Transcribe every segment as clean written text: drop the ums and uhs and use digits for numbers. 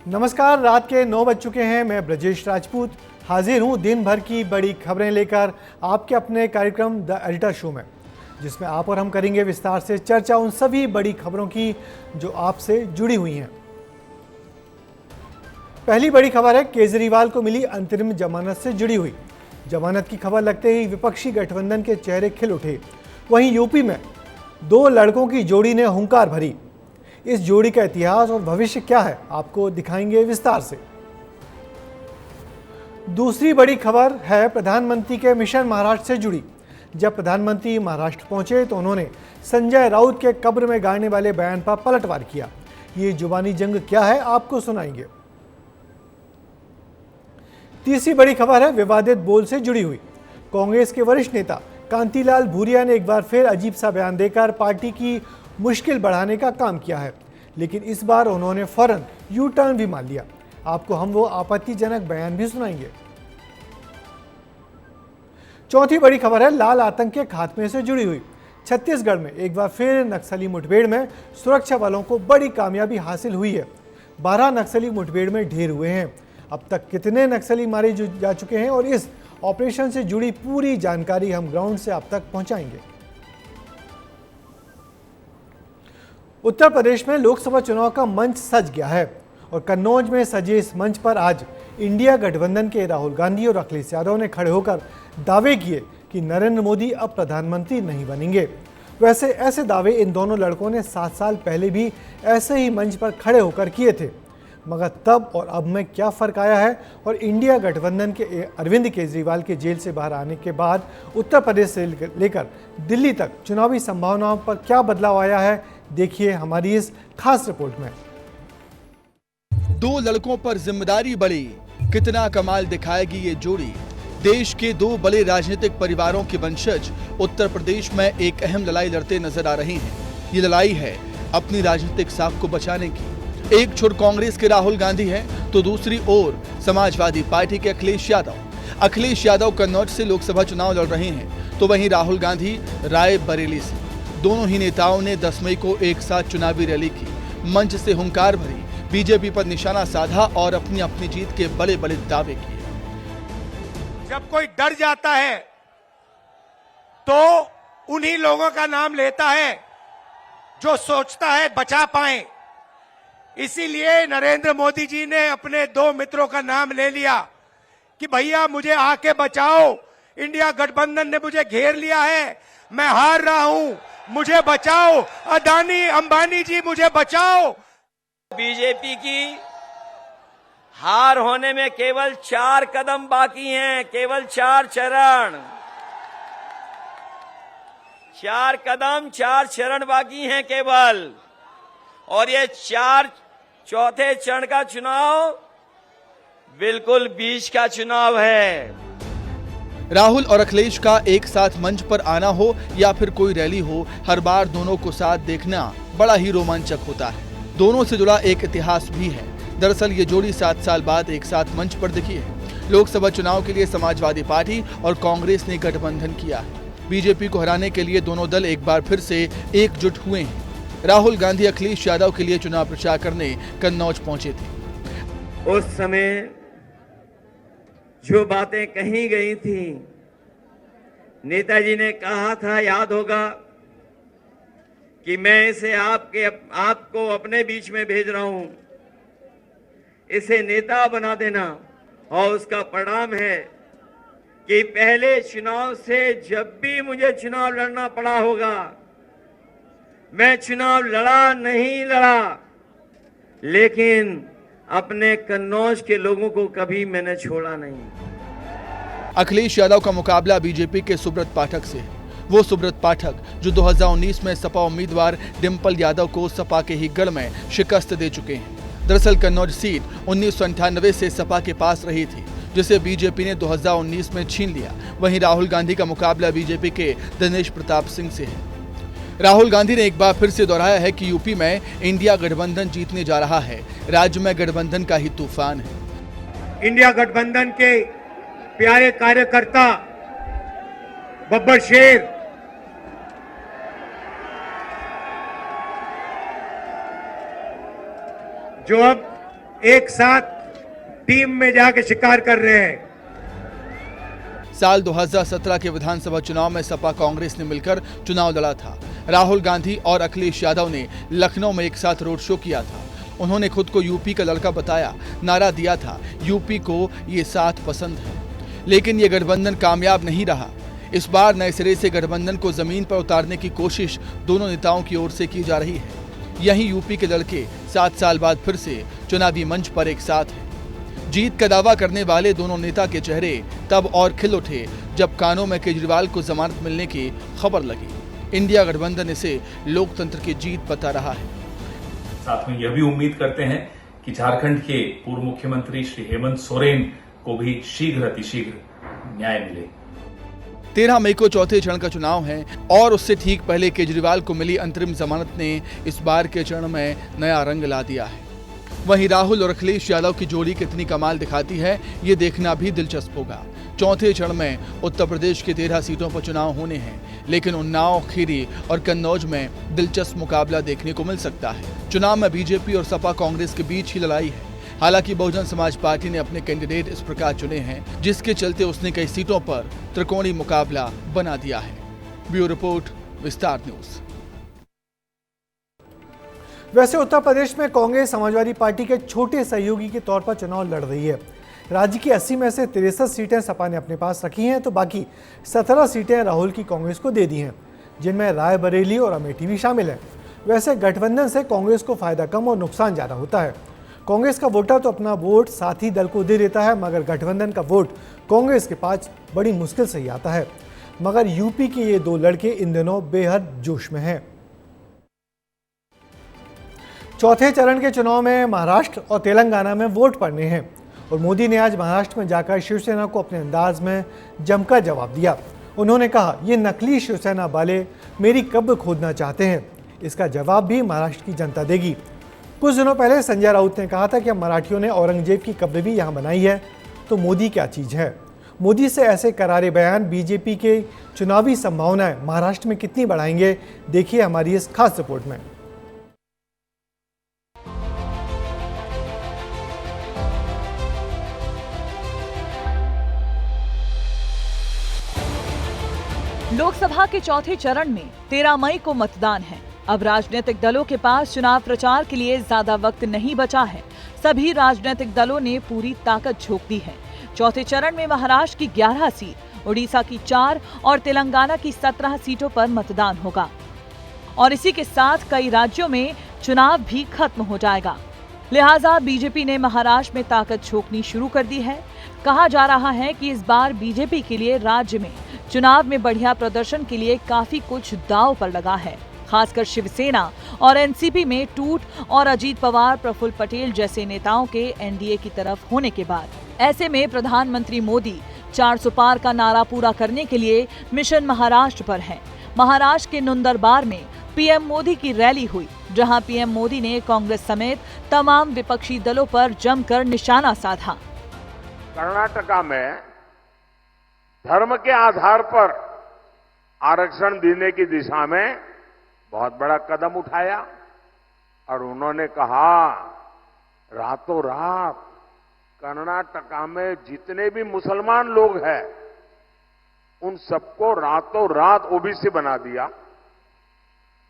नमस्कार, रात के 9 बज चुके हैं। मैं ब्रजेश राजपूत हाजिर हूं दिन भर की बड़ी खबरें लेकर आपके अपने कार्यक्रम द एडिटर शो में, जिसमें आप और हम करेंगे विस्तार से चर्चा उन सभी बड़ी खबरों की जो आपसे जुड़ी हुई हैं। पहली बड़ी खबर है केजरीवाल को मिली अंतरिम जमानत से जुड़ी हुई। जमानत की खबर लगते ही विपक्षी गठबंधन के चेहरे खिल उठे। वहीं यूपी में दो लड़कों की जोड़ी ने हुंकार भरी। इस जोड़ी का इतिहास और भविष्य क्या है, आपको दिखाएंगे विस्तार से। दूसरी बड़ी खबर है प्रधानमंत्री के मिशन महाराष्ट्र से जुड़ी। जब प्रधानमंत्री महाराष्ट्र पहुंचे तो उन्होंने संजय राउत के कब्र में गाड़ने वाले बयान पर पलटवार किया। ये जुबानी जंग क्या है, आपको सुनाएंगे। तीसरी बड़ी खबर है विवादित बोल से जुड़ी हुई। कांग्रेस के वरिष्ठ नेता कांतिलाल भूरिया ने एक बार फिर अजीब सा बयान देकर पार्टी की मुश्किल बढ़ाने का काम किया है, लेकिन इस बार उन्होंने फौरन यू टर्न भी मार लिया। आपको हम वो आपत्तिजनक बयान भी सुनाएंगे। चौथी बड़ी खबर है लाल आतंक के खात्मे से जुड़ी हुई। छत्तीसगढ़ में एक बार फिर नक्सली मुठभेड़ में सुरक्षा बलों को बड़ी कामयाबी हासिल हुई है। 12 नक्सली मुठभेड़ में ढेर हुए हैं। अब तक कितने नक्सली मारे जा चुके हैं और इस ऑपरेशन से जुड़ी पूरी जानकारी हम ग्राउंड से आप तक पहुंचाएंगे। उत्तर प्रदेश में लोकसभा चुनाव का मंच सज गया है और कन्नौज में सजे इस मंच पर आज इंडिया गठबंधन के राहुल गांधी और अखिलेश यादव ने खड़े होकर दावे किए कि नरेंद्र मोदी अब प्रधानमंत्री नहीं बनेंगे। वैसे ऐसे दावे इन दोनों लड़कों ने 7 साल पहले भी ऐसे ही मंच पर खड़े होकर किए थे, मगर तब और अब में क्या फ़र्क आया है और इंडिया गठबंधन के अरविंद केजरीवाल के जेल से बाहर आने के बाद उत्तर प्रदेश से लेकर दिल्ली तक चुनावी संभावनाओं पर क्या बदलाव आया है, देखिए हमारी इस खास रिपोर्ट में। दो लड़कों पर जिम्मेदारी बढ़ी, कितना कमाल दिखाएगी ये जोड़ी। देश के दो बड़े राजनीतिक परिवारों के वंशज उत्तर प्रदेश में एक अहम लड़ाई लड़ते नजर आ रहे हैं। ये लड़ाई है अपनी राजनीतिक साख को बचाने की। एक छोर कांग्रेस के राहुल गांधी है तो दूसरी ओर समाजवादी पार्टी के अखिलेश यादव। अखिलेश यादव कन्नौज से लोकसभा चुनाव लड़ रहे हैं तो वहीं राहुल गांधी रायबरेली से। दोनों ही नेताओं ने 10 मई को एक साथ चुनावी रैली की, मंच से हुंकार भरी, बीजेपी पर निशाना साधा और अपनी अपनी जीत के बड़े बड़े दावे किए। जब कोई डर जाता है तो उन्हीं लोगों का नाम लेता है जो सोचता है बचा पाए। इसीलिए नरेंद्र मोदी जी ने अपने दो मित्रों का नाम ले लिया कि भैया मुझे आके बचाओ, इंडिया गठबंधन ने मुझे घेर लिया है, मैं हार रहा हूं, मुझे बचाओ, अदानी अंबानी जी मुझे बचाओ। बीजेपी की हार होने में केवल 4 कदम बाकी हैं, केवल 4 चरण, 4 कदम 4 चरण बाकी हैं केवल। और ये चौथे चरण का चुनाव बिल्कुल बीच का चुनाव है। राहुल और अखिलेश का एक साथ मंच पर आना हो या फिर कोई रैली हो, हर बार दोनों को साथ देखना बड़ा ही रोमांचक होता है। दोनों से जुड़ा एक इतिहास भी है। दरअसल ये जोड़ी 7 साल बाद एक साथ मंच पर दिखी है। लोकसभा चुनाव के लिए समाजवादी पार्टी और कांग्रेस ने गठबंधन किया है। बीजेपी को हराने के लिए दोनों दल एक बार फिर से एकजुट हुए हैं। राहुल गांधी अखिलेश यादव के लिए चुनाव प्रचार करने कन्नौज पहुंचे थे। उस समय जो बातें कही गई थी, नेताजी ने कहा था, याद होगा, कि मैं इसे आपको अपने बीच में भेज रहा हूं, इसे नेता बना देना। और उसका परिणाम है कि पहले चुनाव से जब भी मुझे चुनाव लड़ना पड़ा होगा, मैं चुनाव लड़ा नहीं लड़ा, लेकिन अपने कन्नौज के लोगों को कभी मैंने छोड़ा नहीं। अखिलेश यादव का मुकाबला बीजेपी के सुब्रत पाठक से। वो सुब्रत पाठक जो 2019 में सपा उम्मीदवार डिंपल यादव को सपा के ही गढ़ में शिकस्त दे चुके हैं। दरअसल कन्नौज सीट 1998 से सपा के पास रही थी, जिसे बीजेपी ने 2019 में छीन लिया। वहीं राहुल गांधी का मुकाबला बीजेपी के दिनेश प्रताप सिंह से है। राहुल गांधी ने एक बार फिर से दोहराया है कि यूपी में इंडिया गठबंधन जीतने जा रहा है। राज्य में गठबंधन का ही तूफान है। इंडिया गठबंधन के प्यारे कार्यकर्ता बब्बर शेर, जो अब एक साथ टीम में जाके शिकार कर रहे हैं। साल 2017 के विधानसभा चुनाव में सपा कांग्रेस ने मिलकर चुनाव लड़ा था। राहुल गांधी और अखिलेश यादव ने लखनऊ में एक साथ रोड शो किया था। उन्होंने खुद को यूपी का लड़का बताया, नारा दिया था, यूपी को ये साथ पसंद है। लेकिन ये गठबंधन कामयाब नहीं रहा। इस बार नए सिरे से गठबंधन को जमीन पर उतारने की कोशिश दोनों नेताओं की ओर से की जा रही है। यहीं यूपी के लड़के 7 साल बाद फिर से चुनावी मंच पर एक साथ हैं। जीत का दावा करने वाले दोनों नेता के चेहरे तब और खिल उठे जब कानों में केजरीवाल को जमानत मिलने की खबर लगी। इंडिया गठबंधन इसे लोकतंत्र की जीत बता रहा है। साथ में यह भी उम्मीद करते हैं कि झारखंड के पूर्व मुख्यमंत्री श्री हेमंत सोरेन को भी शीघ्र अतिशीघ्र न्याय मिले। 13 मई को चौथे चरण का चुनाव है और उससे ठीक पहले केजरीवाल को मिली अंतरिम जमानत ने इस बार के चरण में नया रंग ला दिया है। वहीं राहुल और अखिलेश यादव की जोड़ी कितनी कमाल दिखाती है, ये देखना भी दिलचस्प होगा। चौथे चरण में उत्तर प्रदेश के 13 सीटों पर चुनाव होने हैं, लेकिन उन्नाव, खीरी और कन्नौज में दिलचस्प मुकाबला देखने को मिल सकता है। चुनाव में बीजेपी और सपा कांग्रेस के बीच ही लड़ाई है। हालांकि बहुजन समाज पार्टी ने अपने कैंडिडेट इस प्रकार चुने हैं, जिसके चलते उसने कई सीटों पर त्रिकोणीय मुकाबला बना दिया है। ब्यूरो रिपोर्ट, विस्तार न्यूज। वैसे उत्तर प्रदेश में कांग्रेस समाजवादी पार्टी के छोटे सहयोगी के तौर पर चुनाव लड़ रही है। राज्य की 80 में से 63 सीटें सपा ने अपने पास रखी हैं, तो बाकी 17 सीटें राहुल की कांग्रेस को दे दी हैं, जिनमें रायबरेली और अमेठी भी शामिल हैं। वैसे गठबंधन से कांग्रेस को फायदा कम और नुकसान ज़्यादा होता है। कांग्रेस का वोटर तो अपना वोट साथी दल को दे देता है, मगर गठबंधन का वोट कांग्रेस के पास बड़ी मुश्किल से ही आता है। मगर यूपी के ये दो लड़के इन दिनों बेहद जोश में हैं। चौथे चरण के चुनाव में महाराष्ट्र और तेलंगाना में वोट पड़ने हैं और मोदी ने आज महाराष्ट्र में जाकर शिवसेना को अपने अंदाज में जमकर जवाब दिया। उन्होंने कहा, ये नकली शिवसेना वाले मेरी कब्र खोदना चाहते हैं। इसका जवाब भी महाराष्ट्र की जनता देगी। कुछ दिनों पहले संजय राउत ने कहा था कि मराठियों ने औरंगजेब की कब्र भी यहाँ बनाई है, तो मोदी क्या चीज़ है। मोदी से ऐसे करारे बयान बीजेपी के चुनावी संभावनाएं महाराष्ट्र में कितनी बढ़ाएंगे, देखिए हमारी इस खास रिपोर्ट में। लोकसभा के चौथे चरण में 13 मई को मतदान है। अब राजनीतिक दलों के पास चुनाव प्रचार के लिए ज्यादा वक्त नहीं बचा है। सभी राजनीतिक दलों ने पूरी ताकत झोंक दी है। चौथे चरण में महाराष्ट्र की 11 सीट, उड़ीसा की 4 और तेलंगाना की 17 सीटों पर मतदान होगा और इसी के साथ कई राज्यों में चुनाव भी खत्म हो जाएगा। लिहाजा बीजेपी ने महाराष्ट्र में ताकत झोंकनी शुरू कर दी है। कहा जा रहा है कि इस बार बीजेपी के लिए राज्य में चुनाव में बढ़िया प्रदर्शन के लिए काफी कुछ दांव पर लगा है। खासकर शिवसेना और एनसीपी में टूट और अजीत पवार, प्रफुल्ल पटेल जैसे नेताओं के एनडीए की तरफ होने के बाद ऐसे में प्रधानमंत्री मोदी 400 पार का नारा पूरा करने के लिए मिशन महाराष्ट्र पर है। महाराष्ट्र के नंदुरबार में पीएम मोदी की रैली हुई, जहां पीएम मोदी ने कांग्रेस समेत तमाम विपक्षी दलों पर जमकर निशाना साधा। कर्नाटका में धर्म के आधार पर आरक्षण देने की दिशा में बहुत बड़ा कदम उठाया और उन्होंने कहा रातों रात कर्नाटका में जितने भी मुसलमान लोग हैं उन सबको रातों रात ओबीसी बना दिया।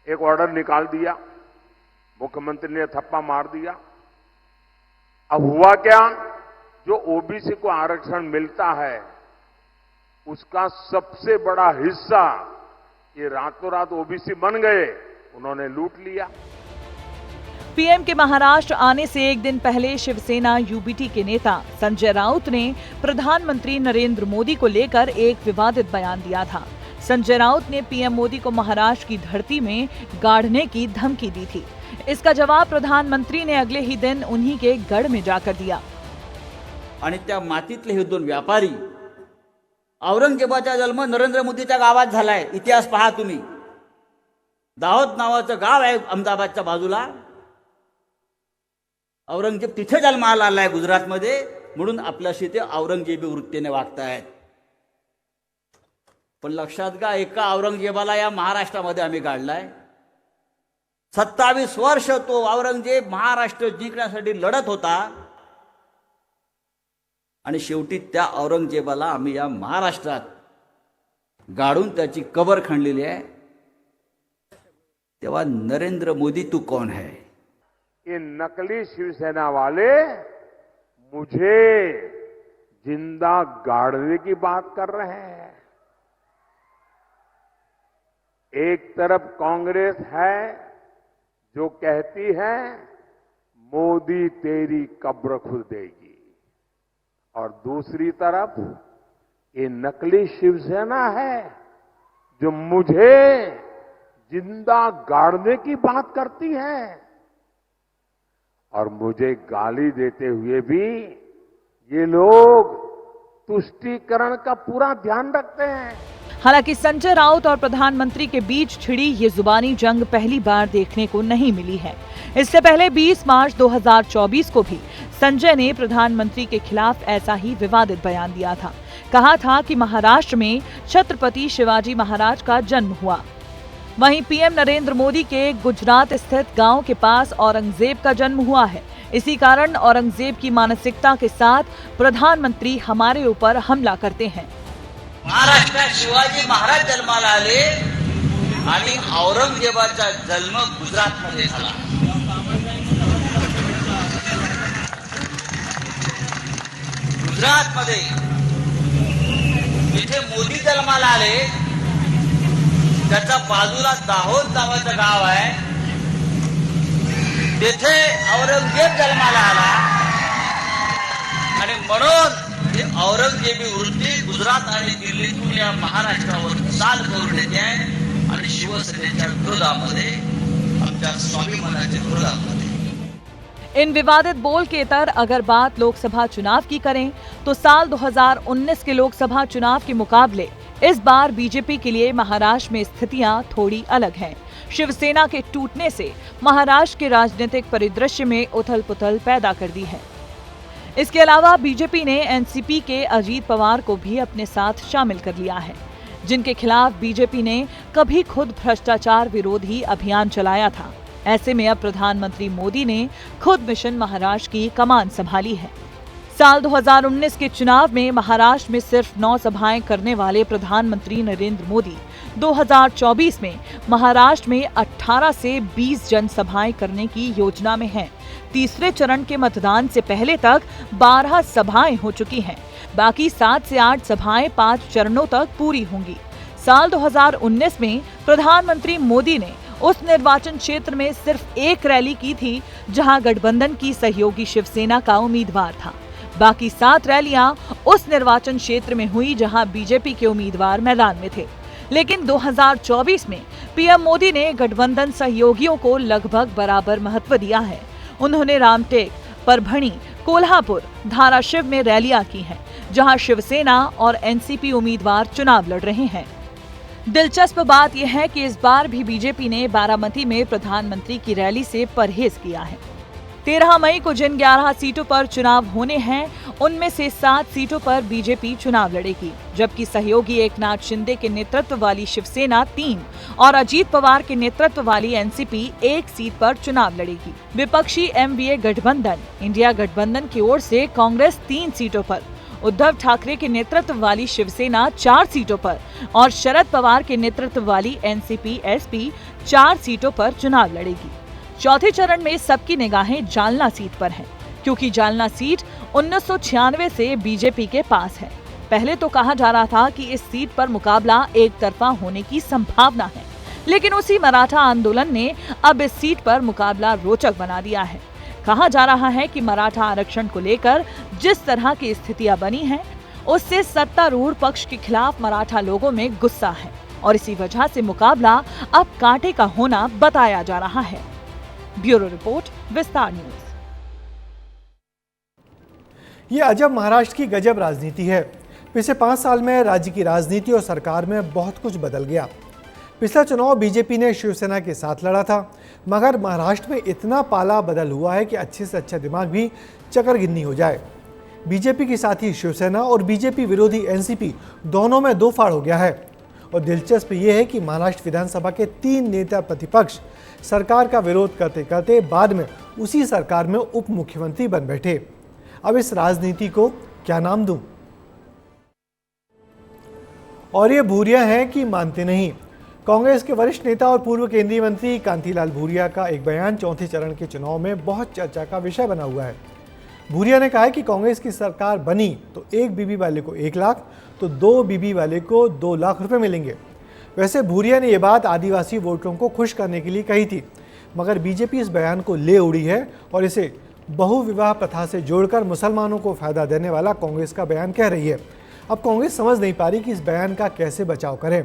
एक ऑर्डर निकाल दिया, मुख्यमंत्री ने थप्पा मार दिया। अब हुआ क्या, जो ओबीसी को आरक्षण मिलता है उसका सबसे बड़ा हिस्सा ये रातों रात ओबीसी बन गए, उन्होंने लूट लिया। पीएम के महाराष्ट्र आने से एक दिन पहले शिवसेना यूबीटी के नेता संजय राउत ने प्रधानमंत्री नरेंद्र मोदी को लेकर एक विवादित बयान दिया था। संजय राउत ने पीएम मोदी को महाराष्ट्र की धरती में गाड़ने की धमकी दी थी। इसका जवाब प्रधानमंत्री ने अगले ही दिन उन्हीं के गढ़ में जाकर दिया। आणि त्या मातीतले हे दोन व्यापारी, औरंगजेबाचा जन्म नरेंद्र मोदीच्या गावात झालाय। इतिहास पहा तुम्ही। दाहोद नावाचं गाव आहे अहमदाबादच्या बाजूला। औरंगजेब तिथे जन्माला आलाय गुजरातमध्ये, म्हणून आपल्याशी ते औरंगजेबी वृत्तीने वागतायत। पण लक्षात घ्या, एका औरंगजेबाला या महाराष्ट्रामध्ये आम्ही काढलाय। 27 वर्ष तो औरंगजेब महाराष्ट्र जिंकण्यासाठी लढत होता आणि शेवटी त्या औरंगजेबाला आम्ही या महाराष्ट्रात गाडून त्याची कबर खणलेली आहे. तेव्हा नरेंद्र मोदी तू कौन है? ये नकली शिवसेना वाले मुझे जिंदा गाड़ने की बात कर रहे हैं. एक तरफ कांग्रेस है जो कहती है मोदी तेरी कब्र खुद देगी, और दूसरी तरफ ये नकली शिवसेना है जो मुझे जिंदा गाड़ने की बात करती है, और मुझे गाली देते हुए भी ये लोग तुष्टीकरण का पूरा ध्यान रखते हैं. हालांकि संजय राउत और प्रधानमंत्री के बीच छिड़ी ये जुबानी जंग पहली बार देखने को नहीं मिली है. इससे पहले 20 मार्च 2024 को भी संजय ने प्रधानमंत्री के खिलाफ ऐसा ही विवादित बयान दिया था. कहा था कि महाराष्ट्र में छत्रपति शिवाजी महाराज का जन्म हुआ. वहीं पीएम नरेंद्र मोदी के गुजरात स्थित गांव के पास औरंगजेब का जन्म हुआ है. इसी कारण औरंगजेब की मानसिकता के साथ प्रधानमंत्री हमारे ऊपर हमला करते हैं. महाराष्ट्रात शिवाजी महाराज जन्माला आले आणि औरंगजेबाचा जन्म गुजरातमध्ये झाला. गुजरातमध्ये जिथे मोदी जन्माला आले त्याच्या बाजूला दाहोद नावाचं गाव आहे, तिथे औरंगजेब जन्माला आला आणि म्हणून औरंगजेबी वृत्ती गुजरात आणि दिल्लीतून या महाराष्ट्रावर चाल करून येते आहे आणि शिवसेनेच्या विरोधामध्ये, आमच्या स्वाभिमानाच्या विरोधामध्ये. इन विवादित बोल के इतर अगर बात लोकसभा चुनाव की करें तो साल 2019 के लोकसभा चुनाव के मुकाबले इस बार बीजेपी के लिए महाराष्ट्र में स्थितियां थोड़ी अलग हैं. शिवसेना के टूटने से महाराष्ट्र के राजनीतिक परिदृश्य में उथल-पुथल पैदा कर दी है. इसके अलावा बीजेपी ने एनसीपी के अजीत पवार को भी अपने साथ शामिल कर लिया है, जिनके खिलाफ बीजेपी ने कभी खुद भ्रष्टाचार विरोधी अभियान चलाया था. ऐसे में अब प्रधानमंत्री मोदी ने खुद मिशन महाराष्ट्र की कमान संभाली है. साल 2019 के चुनाव में महाराष्ट्र में सिर्फ 9 सभाएं करने वाले प्रधानमंत्री नरेंद्र मोदी 2024 में महाराष्ट्र में 18 से 20 जनसभाएं करने की योजना में हैं. तीसरे चरण के मतदान से पहले तक 12 सभाएं हो चुकी हैं. बाकी 7 से 8 सभाएं 5 चरणों तक पूरी होंगी. साल 2019 में प्रधानमंत्री मोदी ने उस निर्वाचन क्षेत्र में सिर्फ एक रैली की थी जहां गठबंधन की सहयोगी शिवसेना का उम्मीदवार था. बाकी 7 रैलियां उस निर्वाचन क्षेत्र में हुई जहां बीजेपी के उम्मीदवार मैदान में थे. लेकिन 2024 में पीएम मोदी ने गठबंधन सहयोगियों को लगभग बराबर महत्व दिया है. उन्होंने रामटेक, परभणी, कोल्हापुर, धाराशिव में रैलियां की हैं, जहां शिवसेना और एनसीपी उम्मीदवार चुनाव लड़ रहे हैं. दिलचस्प बात यह है कि इस बार भी बीजेपी ने बारामती में प्रधानमंत्री की रैली से परहेज किया है. 13 मई को जिन 11 सीटों पर चुनाव होने हैं, उनमें से 7 सीटों पर बीजेपी चुनाव लड़ेगी, जबकि सहयोगी एकनाथ शिंदे के नेतृत्व वाली शिवसेना 3 और अजीत पवार के नेतृत्व वाली एनसीपी 1 सीट पर चुनाव लड़ेगी. विपक्षी एमवीए गठबंधन इंडिया गठबंधन की ओर से कांग्रेस 3 सीटों पर, उद्धव ठाकरे के नेतृत्व वाली शिवसेना 4 सीटों पर और शरद पवार के नेतृत्व वाली एनसीपी एसपी 4 सीटों पर चुनाव लड़ेगी. चौथे चरण में सबकी निगाहें जालना सीट पर हैं, क्योंकि जालना सीट 1996 से बीजेपी के पास है. पहले तो कहा जा रहा था कि इस सीट पर मुकाबला एक तरफा होने की संभावना है, लेकिन उसी मराठा आंदोलन ने अब इस सीट पर मुकाबला रोचक बना दिया है. कहा जा रहा है कि मराठा आरक्षण को लेकर जिस तरह की स्थितियां बनी हैं, उससे सत्तारूढ़ पक्ष के खिलाफ मराठा लोगों में गुस्सा है और इसी वजह से मुकाबला अब कांटे का होना बताया जा रहा है. ब्यूरो रिपोर्ट, विस्तार न्यूज. ये अजब महाराष्ट्र की गजब राजनीति है. पिछले 5 साल में राज्य की राजनीति और सरकार में बहुत कुछ बदल गया. पिछला चुनाव बीजेपी ने शिवसेना के साथ लड़ा था, मगर महाराष्ट्र में इतना पाला बदल हुआ है कि अच्छे से अच्छा दिमाग भी चकरगिन्नी हो जाए. बीजेपी के साथ ही शिवसेना और बीजेपी विरोधी एनसीपी दोनों में 2 फाड़ हो गया है और दिलचस्प ये है कि महाराष्ट्र विधानसभा के 3 नेता प्रतिपक्ष सरकार का विरोध करते करते बाद में उसी सरकार में उप मुख्यमंत्री बन बैठे। अब इस राजनीति को क्या नाम दूं? और ये भूरिया हैं कि मानते नहीं। कांग्रेस के वरिष्ठ नेता और पूर्व केंद्रीय मंत्री कांतिलाल भूरिया का एक बयान चौथे चरण के चुनाव में बहुत चर्चा का विषय बना हुआ है। भूरिया ने कहा है कि कांग्रेस की सरकार बनी तो 1 बीबी वाले को 1 लाख तो 2 बीबी वाले को 2 लाख रुपए मिलेंगे। वैसे भूरिया ने यह बात आदिवासी वोटरों को खुश करने के लिए कही थी, मगर बीजेपी इस बयान को ले उड़ी है और इसे बहुविवाह प्रथा से जोड़कर मुसलमानों को फायदा देने वाला कांग्रेस का बयान कह रही है। अब कांग्रेस समझ नहीं पा रही कि इस बयान का कैसे बचाव करें।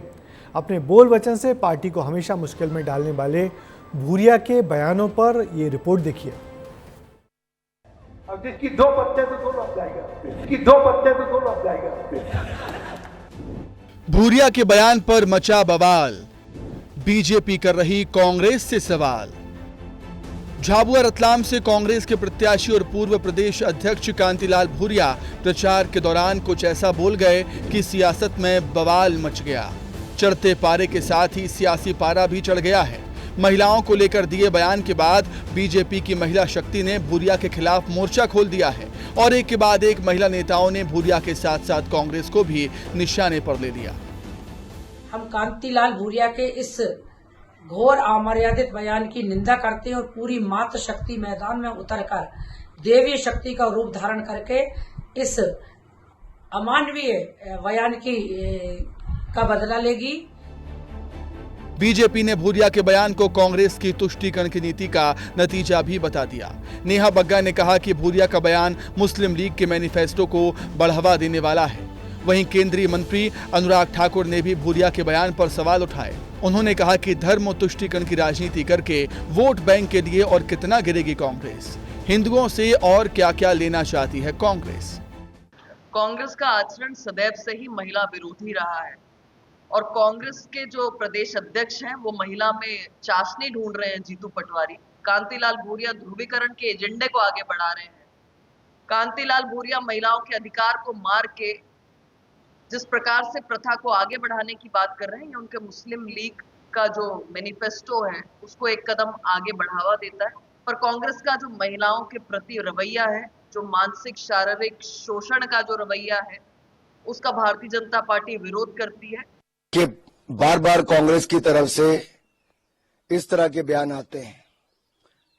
अपने बोल वचन से पार्टी को हमेशा मुश्किल में डालने वाले भूरिया के बयानों पर ये रिपोर्ट देखिए। अब जिसकी 2 पत्ते तो 2 लग जाएगा, जिसकी 2 पत्ते तो 2 लग जाएगा। भूरिया के बयान पर मचा बवाल, बीजेपी कर रही कांग्रेस से सवाल। झाबुआ रतलाम से कांग्रेस के प्रत्याशी और पूर्व प्रदेश अध्यक्ष कांतिलाल भूरिया प्रचार के दौरान कुछ ऐसा बोल गए कि सियासत में बवाल मच गया। चढ़ते पारे के साथ ही सियासी पारा भी चढ़ गया है। महिलाओं को लेकर दिए बयान के बाद बीजेपी की महिला शक्ति ने भूरिया के खिलाफ मोर्चा खोल दिया है और एक के बाद एक महिला नेताओं ने भूरिया के साथ साथ कांग्रेस को भी निशाने पर ले लिया। हम कांतिलाल भूरिया के इस घोर अमर्यादित बयान की निंदा करते हैं और पूरी मातृ शक्ति मैदान में उतरकर देवी शक्ति का रूप धारण करके इस अमानवीय बयान का बदला लेगी। बीजेपी ने भूरिया के बयान को कांग्रेस की तुष्टीकरण की नीति का नतीजा भी बता दिया। नेहा बग्गा ने कहा कि भूरिया का बयान मुस्लिम लीग के मैनिफेस्टो को बढ़ावा देने वाला है। वहीं केंद्रीय मंत्री अनुराग ठाकुर ने भी भूरिया के बयान पर सवाल उठाए। उन्होंने कहा कि धर्म और तुष्टीकरण की राजनीति करके वोट बैंक के लिए और कितना गिरेगी कांग्रेस, हिंदुओं से और क्या क्या लेना चाहती है कांग्रेस। कांग्रेस का आचरण सदैव से ही महिला विरोधी रहा है और कांग्रेस के जो प्रदेश अध्यक्ष हैं वो महिला में चाशनी ढूंढ रहे हैं। जीतू पटवारी, कांतिलाल भूरिया ध्रुवीकरण के एजेंडे को आगे बढ़ा रहे हैं। कांतिलाल भूरिया महिलाओं के अधिकार को मार के जिस प्रकार से प्रथा को आगे बढ़ाने की बात कर रहे हैं, उनके मुस्लिम लीग का जो मैनिफेस्टो है उसको एक कदम आगे बढ़ावा देता है। पर कांग्रेस का जो महिलाओं के प्रति रवैया है, जो मानसिक शारीरिक शोषण का जो रवैया है, उसका भारतीय जनता पार्टी विरोध करती है। कि बार बार कांग्रेस की तरफ से इस तरह के बयान आते हैं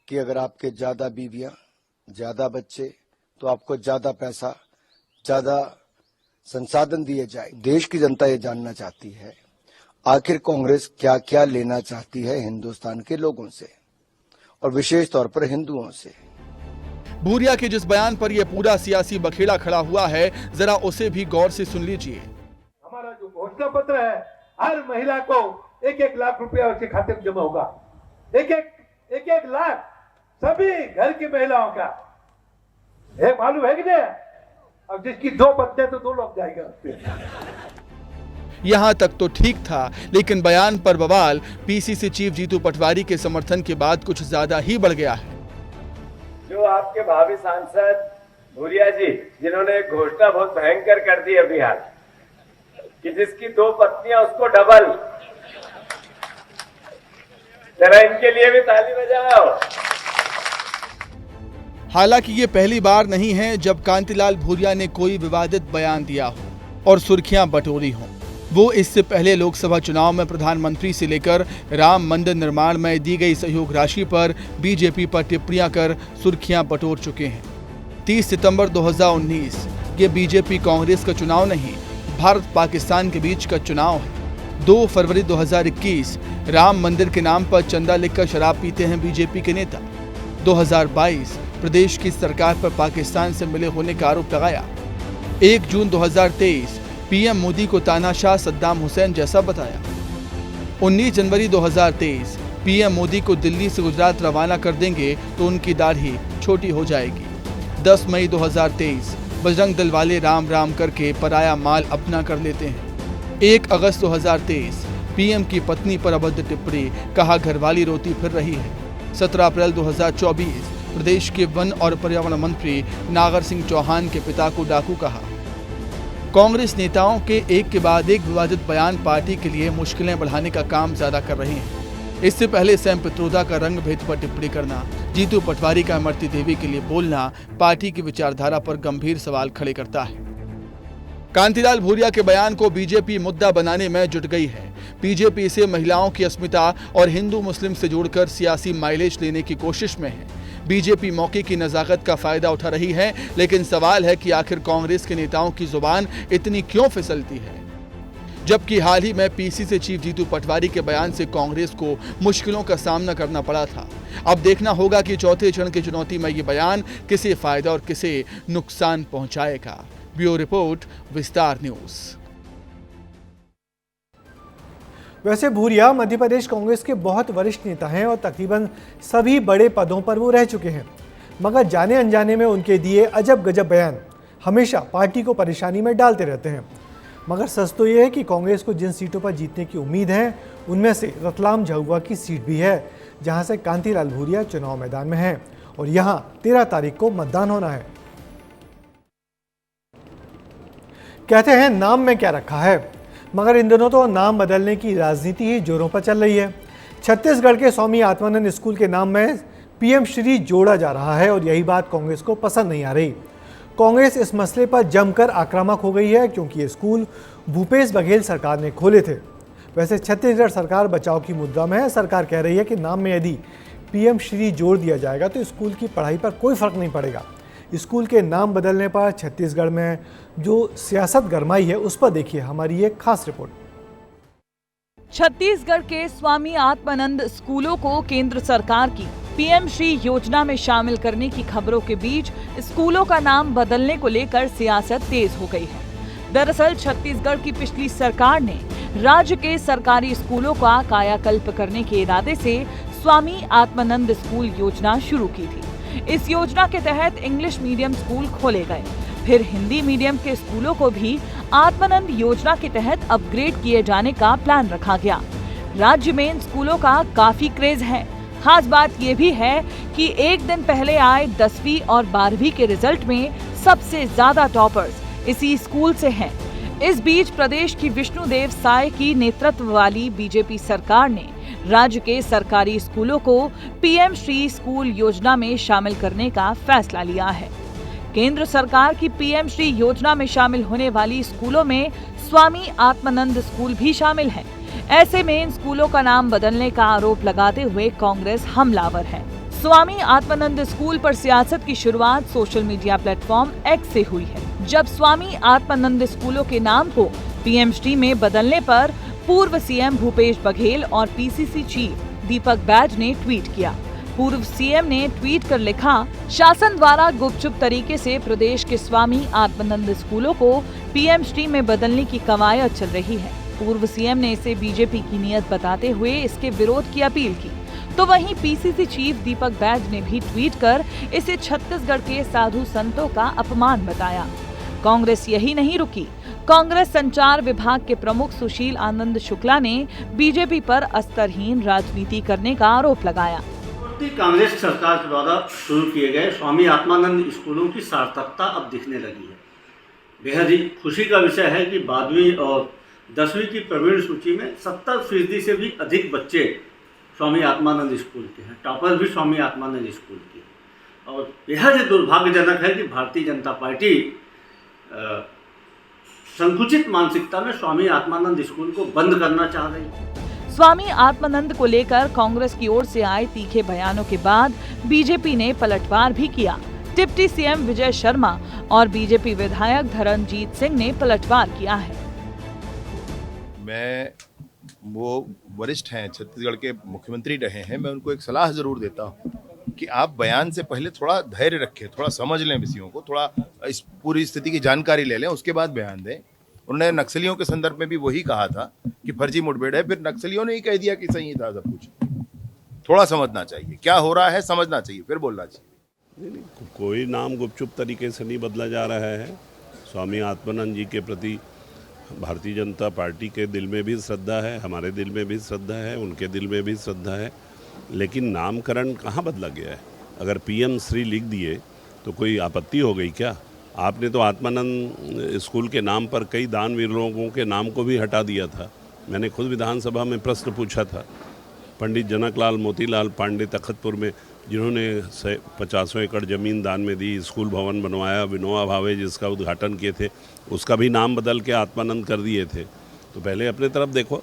कि अगर आपके ज्यादा बीवियां, ज्यादा बच्चे तो आपको ज्यादा पैसा, ज्यादा संसाधन दिए जाए। देश की जनता ये जानना चाहती है आखिर कांग्रेस क्या क्या लेना चाहती है हिंदुस्तान के लोगों से और विशेष तौर पर हिंदुओं से। भूरिया के जिस बयान पर यह पूरा सियासी बखेड़ा खड़ा हुआ है, जरा उसे भी गौर से सुन लीजिए। हमारा जो घोषणा पत्र है, हर महिला को 1-1 लाख रुपया उसके खाते में जमा होगा। एक लाख सभी घर की महिलाओं का। मालूम है कि नहीं? अब जिसकी 2 पत्ते तो 2 लग जाएगा। यहां तक तो ठीक था, लेकिन बयान पर बवाल पीसीसी चीफ जीतू पटवारी के समर्थन के बाद कुछ ज्यादा ही बढ़ गया है। जो आपके भावी सांसद भूरिया जी, जिन्होंने घोषणा बहुत भयंकर कर दी अभी हाल कि जिसकी 2 पत्नियां उसको डबल, जरा इनके लिए भी ताली बजाओ। हालांकि ये पहली बार नहीं है जब कांतिलाल भूरिया ने कोई विवादित बयान दिया हो और सुर्खियां बटोरी हों। वो इससे पहले लोकसभा चुनाव में प्रधानमंत्री से लेकर राम मंदिर निर्माण में दी गई सहयोग राशि पर बीजेपी पर टिप्पणियां कर सुर्खियां बटोर चुके हैं। 30 सितंबर 2019 ये बीजेपी कांग्रेस का चुनाव नहीं, भारत पाकिस्तान के बीच का चुनाव है। 2 फरवरी 2021 राम मंदिर के नाम पर चंदा लेकर शराब पीते हैं बीजेपी के नेता। 2022 प्रदेश की सरकार पर पाकिस्तान से मिले होने का आरोप लगाया। 1 जून 2023 पीएम मोदी को तानाशाह सद्दाम हुसैन जैसा बताया। 19 जनवरी 2023 पीएम मोदी को दिल्ली से गुजरात रवाना कर देंगे तो उनकी दाढ़ी छोटी हो जाएगी। 10 मई 2023 बजरंग दल वाले राम राम करके पराया माल अपना कर लेते हैं। 1 अगस्त 2023 पीएम की पत्नी पर अभद्र टिप्पणी, कहा घरवाली रोती फिर रही है। 17 अप्रैल 2024 प्रदेश के वन और पर्यावरण मंत्री नागर सिंह चौहान के पिता को डाकू कहा। कांग्रेस नेताओं के एक के बाद एक विवादित बयान पार्टी के लिए मुश्किलें बढ़ाने का काम ज्यादा कर रहे हैं। इससे पहले सैम पित्रोदा का रंग भेद पर टिप्पणी करना, जीतू पटवारी का इमरती देवी के लिए बोलना पार्टी की विचारधारा पर गंभीर सवाल खड़े करता है। कांतिलाल भूरिया के बयान को बीजेपी मुद्दा बनाने में जुट गई है। बीजेपी इसे महिलाओं की अस्मिता और हिंदू मुस्लिम से जोड़कर सियासी माइलेज लेने की कोशिश में है। बीजेपी मौके की नजाकत का फायदा उठा रही है, लेकिन सवाल है कि आखिर कांग्रेस के नेताओं की जुबान इतनी क्यों फिसलती है। जबकि हाल ही में पीसीसी चीफ जीतू पटवारी के बयान से कांग्रेस को मुश्किलों का सामना करना पड़ा था। अब देखना होगा कि चौथे चरण की चुनौती में ये बयान किसे फायदा और किसे नुकसान पहुंचाएगा। ब्यूरो रिपोर्ट, विस्तार न्यूज। वैसे भूरिया मध्य प्रदेश कांग्रेस के बहुत वरिष्ठ नेता हैं और तकरीबन सभी बड़े पदों पर वो रह चुके हैं, मगर जाने अनजाने में उनके दिए अजब गजब बयान हमेशा पार्टी को परेशानी में डालते रहते हैं। मगर सच तो ये है कि कांग्रेस को जिन सीटों पर जीतने की उम्मीद है, उनमें से रतलाम झाबुआ की सीट भी है, जहां से कांतिलाल भूरिया चुनाव मैदान में हैं और यहां 13 तारीख को मतदान होना है। कहते हैं नाम में क्या रखा है, मगर इन दिनों तो नाम बदलने की राजनीति ही जोरों पर चल रही है। छत्तीसगढ़ के स्वामी आत्मानंद स्कूल के नाम में पीएम श्री जोड़ा जा रहा है और यही बात कांग्रेस को पसंद नहीं आ रही। कांग्रेस इस मसले पर जमकर आक्रामक हो गई है, क्योंकि ये स्कूल भूपेश बघेल सरकार ने खोले थे। वैसे छत्तीसगढ़ सरकार बचाव की मुद्रा में है। सरकार कह रही है कि नाम में यदि पीएम श्री जोड़ दिया जाएगा तो स्कूल की पढ़ाई पर कोई फर्क नहीं पड़ेगा। स्कूल के नाम बदलने पर छत्तीसगढ़ में जो सियासत गरमाई है, उस पर देखिए हमारी एक खास रिपोर्ट। छत्तीसगढ़ के स्वामी आत्मानंद स्कूलों को केंद्र सरकार की पीएम श्री योजना में शामिल करने की खबरों के बीच स्कूलों का नाम बदलने को लेकर सियासत तेज हो गई है। दरअसल छत्तीसगढ़ की पिछली सरकार ने राज्य के सरकारी स्कूलों का कायाकल्प करने के इरादे से स्वामी आत्मानंद स्कूल योजना शुरू की थी। इस योजना के तहत इंग्लिश मीडियम स्कूल खोले गए, फिर हिंदी मीडियम के स्कूलों को भी आत्मानंद योजना के तहत अपग्रेड किए जाने का प्लान रखा गया। राज्य में इन स्कूलों का काफी क्रेज है। खास बात ये भी है कि एक दिन पहले आए 10वीं और 12वीं के रिजल्ट में सबसे ज्यादा टॉपर्स इसी स्कूल से हैं। इस बीच प्रदेश की विष्णुदेव साय की नेतृत्व वाली बीजेपी सरकार ने राज्य के सरकारी स्कूलों को पीएम श्री स्कूल योजना में शामिल करने का फैसला लिया है। केंद्र सरकार की पीएम श्री योजना में शामिल होने वाली स्कूलों में स्वामी आत्मानंद स्कूल भी शामिल है। ऐसे में इन स्कूलों का नाम बदलने का आरोप लगाते हुए कांग्रेस हमलावर है। स्वामी आत्मानंद स्कूल पर सियासत की शुरुआत सोशल मीडिया प्लेटफॉर्म एक्स से हुई है, जब स्वामी आत्मानंद स्कूलों के नाम को पीएम श्री में बदलने पर पूर्व सीएम भूपेश बघेल और पीसीसी चीफ दीपक बैज ने ट्वीट किया। पूर्व सीएम ने ट्वीट कर लिखा, शासन द्वारा गुपचुप तरीके से प्रदेश के स्वामी आत्मानंद स्कूलों को पीएम श्री में बदलने की कवायद चल रही है। पूर्व सीएम ने इसे बीजेपी की नीयत बताते हुए इसके विरोध की अपील की। तो वहीं पीसीसी चीफ दीपक बैज ने भी ट्वीट कर इसे छत्तीसगढ़ के साधु संतों का अपमान बताया। कांग्रेस यही नहीं रुकी। कांग्रेस संचार विभाग के प्रमुख सुशील आनंद शुक्ला ने बीजेपी पर अस्तरहीन राजनीति करने का आरोप लगाया। कांग्रेस सरकार के द्वारा शुरू किए गए स्वामी आत्मानंद स्कूलों की सार्थकता अब दिखने लगी है। बेहद ही खुशी का विषय है कि 12वीं और 10वीं की प्रवीण सूची में 70% से भी अधिक बच्चे स्वामी आत्मानंद स्कूल के हैं। टॉपर भी स्वामी आत्मानंद स्कूल के हैं। और बेहद ही दुर्भाग्यजनक है कि भारतीय जनता पार्टी संकुचित मानसिकता में स्वामी आत्मानंद स्कूल को बंद करना चाह रही है। स्वामी आत्मानंद को लेकर कांग्रेस की ओर से आए तीखे बयानों के बाद बीजेपी ने पलटवार भी किया। डिप्टी सीएम विजय शर्मा और बीजेपी विधायक धर्मजीत सिंह ने पलटवार किया है। मैं वो वरिष्ठ हैं, छत्तीसगढ़ के मुख्यमंत्री रहे हैं, मैं उनको एक सलाह जरूर देता हूँ कि आप बयान से पहले थोड़ा धैर्य रखें, थोड़ा समझ लें विषयों को, थोड़ा इस पूरी स्थिति की जानकारी ले लें, उसके बाद बयान दें। उन्होंने नक्सलियों के संदर्भ में भी वही कहा था कि फर्जी मुठभेड़ है, फिर नक्सलियों ने ही कह दिया कि सही था सब कुछ। थोड़ा समझना चाहिए, क्या हो रहा है समझना चाहिए, फिर बोलना चाहिए। नहीं, कोई नाम गुपचुप तरीके से नहीं बदला जा रहा है। स्वामी आत्मानंद जी के प्रति भारतीय जनता पार्टी के दिल में भी श्रद्धा है, हमारे दिल में भी श्रद्धा है, उनके दिल में भी श्रद्धा है, लेकिन नामकरण कहाँ बदला गया है? अगर पीएम श्री लिख दिए तो कोई आपत्ति हो गई क्या? आपने तो आत्मानंद स्कूल के नाम पर कई दानवीर लोगों के नाम को भी हटा दिया था। मैंने खुद विधानसभा में प्रश्न पूछा था। पंडित जनकलाल मोतीलाल पांडे तखतपुर में, जिन्होंने 50 एकड़ ज़मीन दान में दी, स्कूल भवन बनवाया, विनोबा भावे जिसका उद्घाटन किए थे, उसका भी नाम बदल के आत्मानंद कर दिए थे। तो पहले अपने तरफ देखो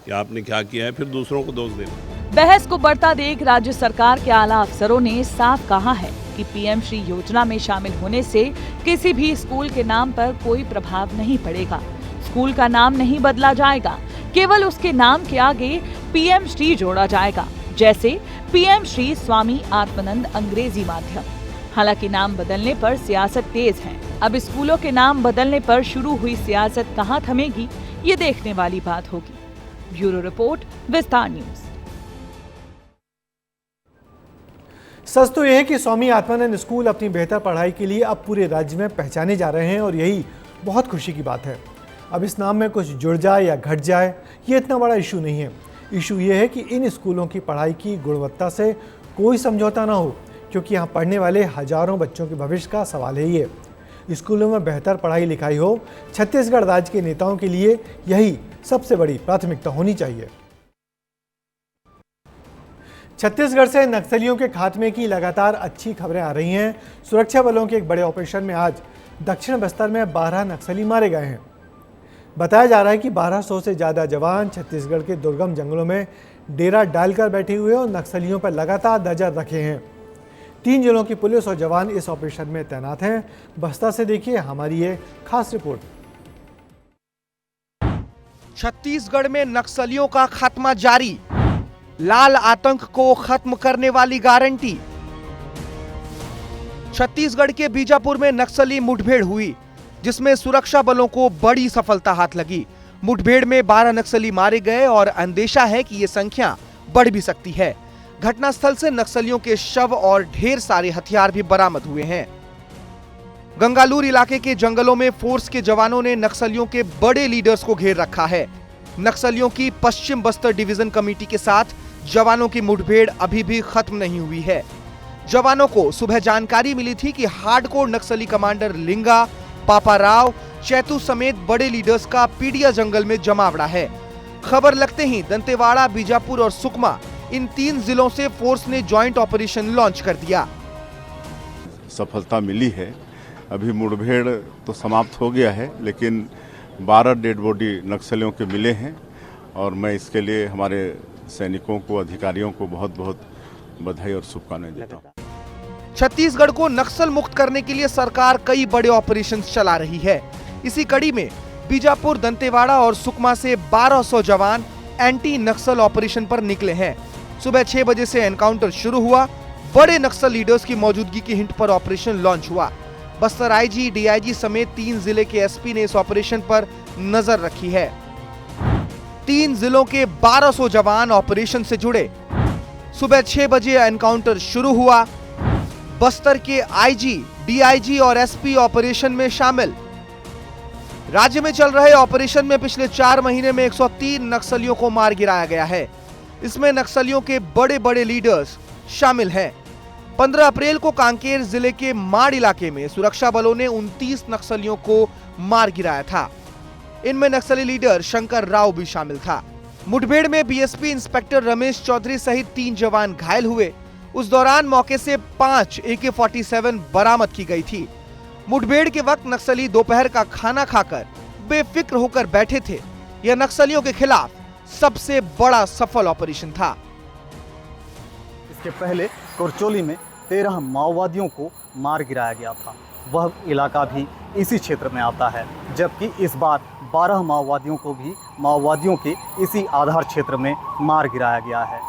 कि आपने क्या किया है, फिर दूसरों को दोष देना। बहस को बढ़ता देख राज्य सरकार के आला अफसरों ने साफ कहा है कि पीएम श्री योजना में शामिल होने से किसी भी स्कूल के नाम पर कोई प्रभाव नहीं पड़ेगा। स्कूल का नाम नहीं बदला जाएगा, केवल उसके नाम के आगे पीएम श्री जोड़ा जाएगा, जैसे पीएम श्री स्वामी आत्मानंद अंग्रेजी माध्यम। हालांकि नाम बदलने पर सियासत तेज है। अब स्कूलों के नाम बदलने पर शुरू हुई सियासत कहां थमेगी, ये देखने वाली बात होगी। ब्यूरो रिपोर्ट, विस्तार न्यूज। सच तो यह है कि स्वामी आत्मानंद स्कूल अपनी बेहतर पढ़ाई के लिए अब पूरे राज्य में पहचाने जा रहे हैं और यही बहुत खुशी की बात है। अब इस नाम में कुछ जुड़ जाए या घट जाए, ये इतना बड़ा इशू नहीं है। इशू ये है कि इन स्कूलों की पढ़ाई की गुणवत्ता से कोई समझौता ना हो, क्योंकि यहाँ पढ़ने वाले हजारों बच्चों के भविष्य का सवाल है ये। स्कूलों में बेहतर पढ़ाई लिखाई हो, छत्तीसगढ़ राज्य के नेताओं के लिए यही सबसे बड़ी प्राथमिकता होनी चाहिए। छत्तीसगढ़ से नक्सलियों के खात्मे की लगातार अच्छी खबरें आ रही हैं। सुरक्षा बलों के एक बड़े ऑपरेशन में आज दक्षिण बस्तर में 12 नक्सली मारे गए हैं। बताया जा रहा है कि 1200 से ज़्यादा जवान छत्तीसगढ़ के दुर्गम जंगलों में डेरा डालकर बैठे हुए और नक्सलियों पर लगातार नजर रखे हैं। 3 जिलों की पुलिस और जवान इस ऑपरेशन में तैनात हैं। बस्तर से देखिए हमारी ये खास रिपोर्ट। छत्तीसगढ़ में नक्सलियों का खात्मा जारी, लाल आतंक को खत्म करने वाली गारंटी। छत्तीसगढ़ के बीजापुर में नक्सली मुठभेड़ हुई, जिसमें सुरक्षा बलों को बड़ी सफलता हाथ लगी। मुठभेड़ में 12 नक्सली मारे गए और अंदेशा है कि ये संख्या बढ़ भी सकती है। घटनास्थल से नक्सलियों के शव और ढेर सारे हथियार भी बरामद हुए हैं। गंगालूर इलाके के जंगलों में फोर्स के जवानों ने नक्सलियों के बड़े लीडर्स को घेर रखा है। नक्सलियों की पश्चिम बस्तर डिवीजन कमेटी के साथ जवानों की मुठभेड़ अभी भी खत्म नहीं हुई है। जवानों को सुबह जानकारी मिली थी कि हार्डकोर नक्सली कमांडर लिंगा, पापा राव, चैतू समेत बड़े लीडर्स का पीडिया जंगल में जमावड़ा है। खबर लगते ही दंतेवाड़ा, बीजापुर और सुकमा, इन 3 जिलों से फोर्स ने जॉइंट ऑपरेशन लॉन्च कर दिया। सफलता मिली है। अभी मुठभेड़ तो समाप्त हो गया है, लेकिन 12 डेड बॉडी नक्सलियों के मिले हैं और मैं इसके लिए हमारे सैनिकों को, अधिकारियों को बहुत बहुत बधाई और शुभकामनाएं देता हूं। छत्तीसगढ़ को नक्सल मुक्त करने के लिए सरकार कई बड़े ऑपरेशंस चला रही है। इसी कड़ी में बीजापुर, दंतेवाड़ा और सुकमा से 1200 जवान एंटी नक्सल ऑपरेशन पर निकले हैं। सुबह 6 बजे से एनकाउंटर शुरू हुआ। बड़े नक्सल लीडर्स की मौजूदगी की हिंट पर ऑपरेशन लॉन्च हुआ। बस्तर आईजी, डीआईजी समेत 3 जिले के एसपी ने इस ऑपरेशन पर नजर रखी है। 3 जिलों के 1200 जवान ऑपरेशन से जुड़े। सुबह 6 बजे एनकाउंटर शुरू हुआ। बस्तर के आईजी, डीआईजी और एसपी ऑपरेशन में शामिल। राज्य में चल रहे ऑपरेशन में पिछले 4 महीने में 103 नक्सलियों को मार गिराया गया है। इसमें नक्सलियों के बड़े बड़े लीडर्स शामिल हैं। 15 अप्रैल को कांकेर जिले के माड़ इलाके में सुरक्षा बलों ने 29 नक्सलियों को मार गिराया था। इनमें नक्सली लीडर शंकर राव भी शामिल था। मुठभेड़ में बीएसपी इंस्पेक्टर रमेश चौधरी सहित 3 जवान घायल हुए। उस दौरान मौके से 5 AK-47 बरामद की गई थी। मुठभेड़ के वक्त नक्सली दोपहर का खाना खाकर बेफिक्र होकर बैठे थे। यह नक्सलियों के खिलाफ सबसे बड़ा सफल ऑपरेशन था। इसके पहले कुरचोली में 13 माओवादियों को मार गिराया गया था। वह इलाका भी इसी क्षेत्र में आता है, जबकि इस बार 12 माओवादियों को भी माओवादियों के इसी आधार क्षेत्र में मार गिराया गया है।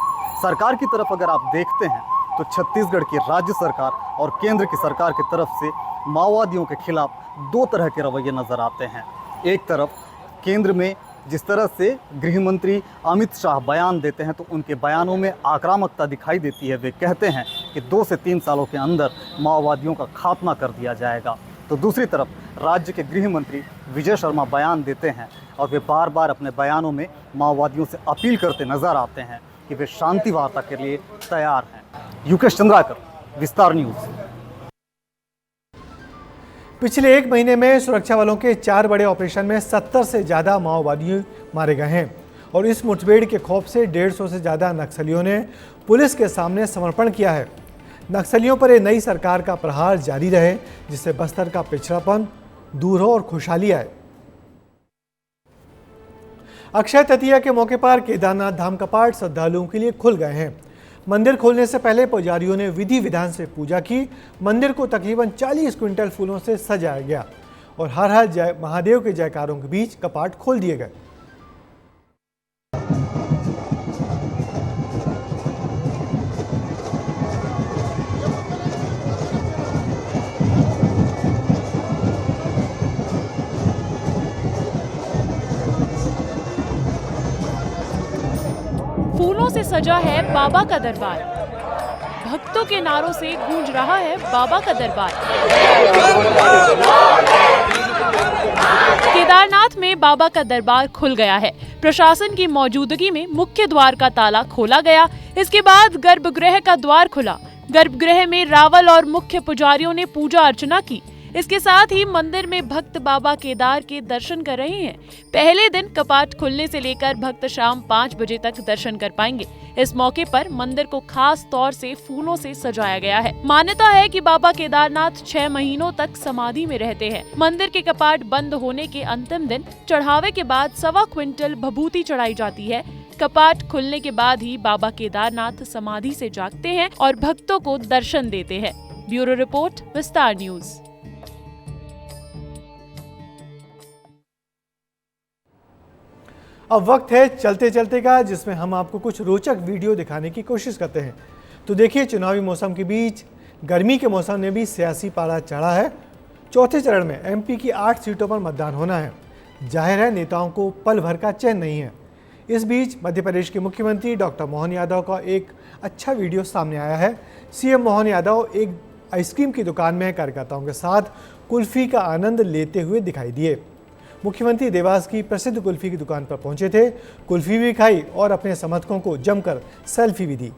सरकार की तरफ अगर आप देखते हैं तो छत्तीसगढ़ की राज्य सरकार और केंद्र की सरकार की तरफ से माओवादियों के खिलाफ 2 तरह के रवैये नजर आते हैं। एक तरफ केंद्र में जिस तरह से गृह मंत्री अमित शाह बयान देते हैं तो उनके बयानों में आक्रामकता दिखाई देती है। वे कहते हैं कि 2 से 3 सालों के अंदर माओवादियों का खात्मा कर दिया जाएगा। तो दूसरी तरफ राज्य के गृह मंत्री विजय शर्मा बयान देते हैं और वे बार बार अपने बयानों में माओवादियों से अपील करते नजर आते हैं कि वे शांति वार्ता के लिए तैयार हैं। युकेश चंद्राकर, विस्तार न्यूज। पिछले एक महीने में सुरक्षा बलों के 4 बड़े ऑपरेशन में 70 से ज़्यादा माओवादी मारे गए हैं और इस मुठभेड़ के खौफ से 150 से ज़्यादा नक्सलियों ने पुलिस के सामने समर्पण किया है। नक्सलियों पर ये नई सरकार का प्रहार जारी रहे, जिससे बस्तर का पिछड़ापन दूर हो और खुशहाली आए। अक्षय तृतीया के मौके पर केदारनाथ धाम कपाट श्रद्धालुओं के लिए खुल गए हैं। मंदिर खोलने से पहले पुजारियों ने विधि विधान से पूजा की। मंदिर को तकरीबन 40 क्विंटल फूलों से सजाया गया और हर हर जय महादेव के जयकारों के बीच कपाट खोल दिए गए। फूलों से सजा है बाबा का दरबार। भक्तों के नारों से गूंज रहा है बाबा का दरबार। केदारनाथ में बाबा का दरबार खुल गया है। प्रशासन की मौजूदगी में मुख्य द्वार का ताला खोला गया। इसके बाद गर्भगृह का द्वार खुला। गर्भगृह में रावल और मुख्य पुजारियों ने पूजा अर्चना की। इसके साथ ही मंदिर में भक्त बाबा केदार के दर्शन कर रहे हैं। पहले दिन कपाट खुलने से लेकर भक्त शाम 5 बजे तक दर्शन कर पाएंगे। इस मौके पर मंदिर को खास तौर से फूलों से सजाया गया है। मान्यता है कि बाबा केदारनाथ 6 महीनों तक समाधि में रहते हैं। मंदिर के कपाट बंद होने के अंतिम दिन चढ़ावे के बाद 1.25 क्विंटल भभूति चढ़ाई जाती है। कपाट खुलने के बाद ही बाबा केदारनाथ समाधि से जागते हैं और भक्तों को दर्शन देते हैं। ब्यूरो रिपोर्ट, विस्तार न्यूज। अब वक्त है चलते चलते का, जिसमें हम आपको कुछ रोचक वीडियो दिखाने की कोशिश करते हैं। तो देखिए, चुनावी मौसम के बीच गर्मी के मौसम में भी सियासी पारा चढ़ा है। चौथे चरण में एमपी की 8 सीटों पर मतदान होना है। जाहिर है, नेताओं को पल भर का चैन नहीं है। इस बीच मध्य प्रदेश के मुख्यमंत्री डॉक्टर मोहन यादव का एक अच्छा वीडियो सामने आया है। सीएम मोहन यादव एक आइसक्रीम की दुकान में कार्यकर्ताओं के साथ कुल्फी का आनंद लेते हुए दिखाई दिए। मुख्यमंत्री देवास की प्रसिद्ध कुल्फी की दुकान पर पहुंचे थे, कुल्फी भी खाई और अपने समर्थकों को जमकर सेल्फी भी दी।